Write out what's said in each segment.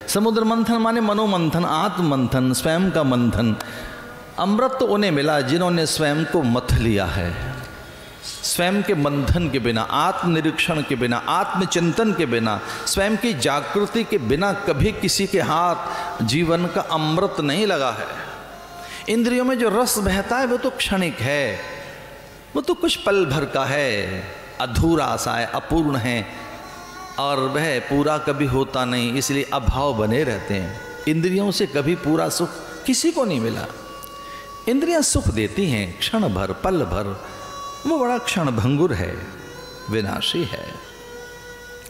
समुद्र मंथन माने मनोमंथन, आत्म मंथन, स्वयं का मंथन। अमृत तो उन्हें मिला जिन्होंने स्वयं को मथ लिया है। स्वयं के मंथन के बिना, आत्मनिरीक्षण के बिना, आत्मचिंतन के बिना, स्वयं की जागृति के बिना कभी किसी के हाथ जीवन का अमृत नहीं लगा है। इंद्रियों में जो रस बहता है वो तो क्षणिक है, वो तो कुछ पल भर का है, अधूरा सा है, अपूर्ण है, और वह पूरा कभी होता नहीं, इसलिए अभाव बने रहते हैं। इंद्रियों से कभी पूरा सुख किसी को नहीं मिला। इंद्रियां सुख देती हैं क्षण भर, पल भर, वो बड़ा क्षण भंगुर है, विनाशी है,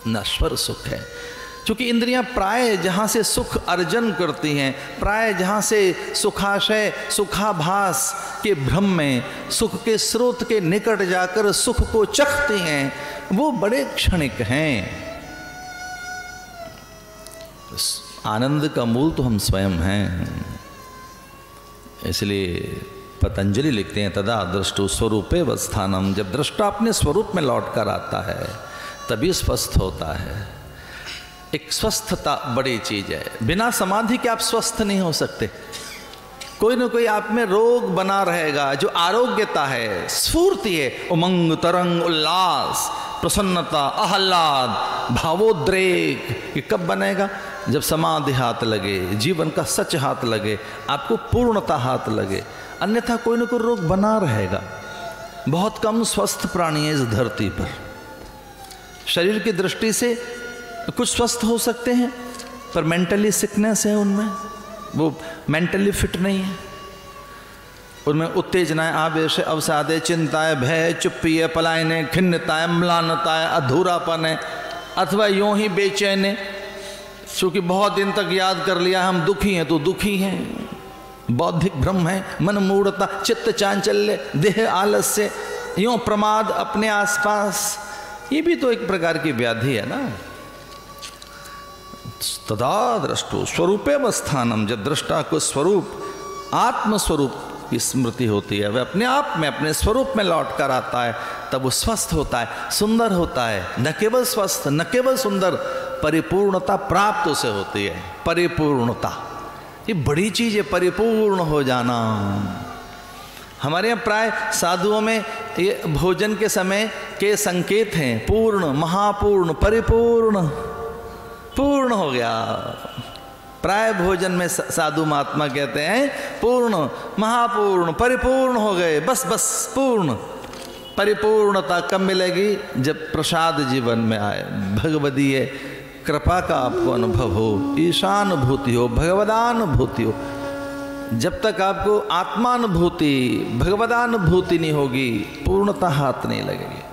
नश्वर सुख है। क्योंकि इंद्रियां प्राय जहाँ से सुख अर्जन करती हैं, प्राय जहाँ से सुखाशय, सुखाभास के भ्रम में, सुख के स्रोत के निकट जाकर सुख को चखती हैं, वो बड़े क्षणिक हैं। आनंद का मूल तो हम स्वयं हैं। इसलिए पतंजलि लिखते हैं, तदा दृष्टु स्वरूपे वस्थानम, जब दृष्टा अपने स्वरूप में लौट कर आता है तभी स्वस्थ होता है। एक स्वस्थता बड़ी चीज है। बिना समाधि के आप स्वस्थ नहीं हो सकते। कोई ना कोई आप में रोग बना रहेगा। जो आरोग्यता है, स्फूर्ति है, उमंग, तरंग, उल्लास, प्रसन्नता, आह्लाद, भावोद्रेक, ये कब बनेगा? जब समाधि हाथ लगे, जीवन का सच हाथ लगे, आपको पूर्णता हाथ लगे। अन्यथा कोई ना कोई रोग बना रहेगा। बहुत कम स्वस्थ प्राणी है इस धरती पर। शरीर की दृष्टि से कुछ स्वस्थ हो सकते हैं, पर मेंटली सिकनेस है उनमें, वो मेंटली फिट नहीं है। उनमें उत्तेजनाएं, आवेश, अवसादे, चिंताएं, भय, चुप्पी है, पलायने, खिन्नताएं, म्लानताएं, अधूरापन है, अथवा यूं ही बेचैने, क्योंकि बहुत दिन तक याद कर लिया हम दुखी हैं तो दुखी हैं। बौद्धिक भ्रम है, मन मूढ़ता, चित्त चांचल्य, देह आलस्य, यूं प्रमाद अपने आसपास, ये भी तो एक प्रकार की व्याधि है ना। तदा दृष्टु स्वरूपे अवस्थानम, जब दृष्टा को स्वरूप, आत्मस्वरूप की स्मृति होती है, वह अपने आप में, अपने स्वरूप में लौट कर आता है, तब वो स्वस्थ होता है, सुंदर होता है। न केवल स्वस्थ, न केवल सुंदर, परिपूर्णता प्राप्त उसे होती है। परिपूर्णता ये बड़ी चीज है, परिपूर्ण हो जाना। हमारे यहाँ प्राय साधुओं में ये भोजन के समय के संकेत हैं, पूर्ण, महापूर्ण, परिपूर्ण, पूर्ण हो गया। प्राय भोजन में साधु महात्मा कहते हैं पूर्ण, महापूर्ण, परिपूर्ण हो गए, बस बस पूर्ण। परिपूर्णता कब मिलेगी? जब प्रसाद जीवन में आए, भगवदीय कृपा का आपको अनुभव हो, ईशानुभूति हो, भगवदानुभूति हो। जब तक आपको आत्मानुभूति, भगवदानुभूति नहीं होगी, पूर्णता हाथ नहीं लगेगी।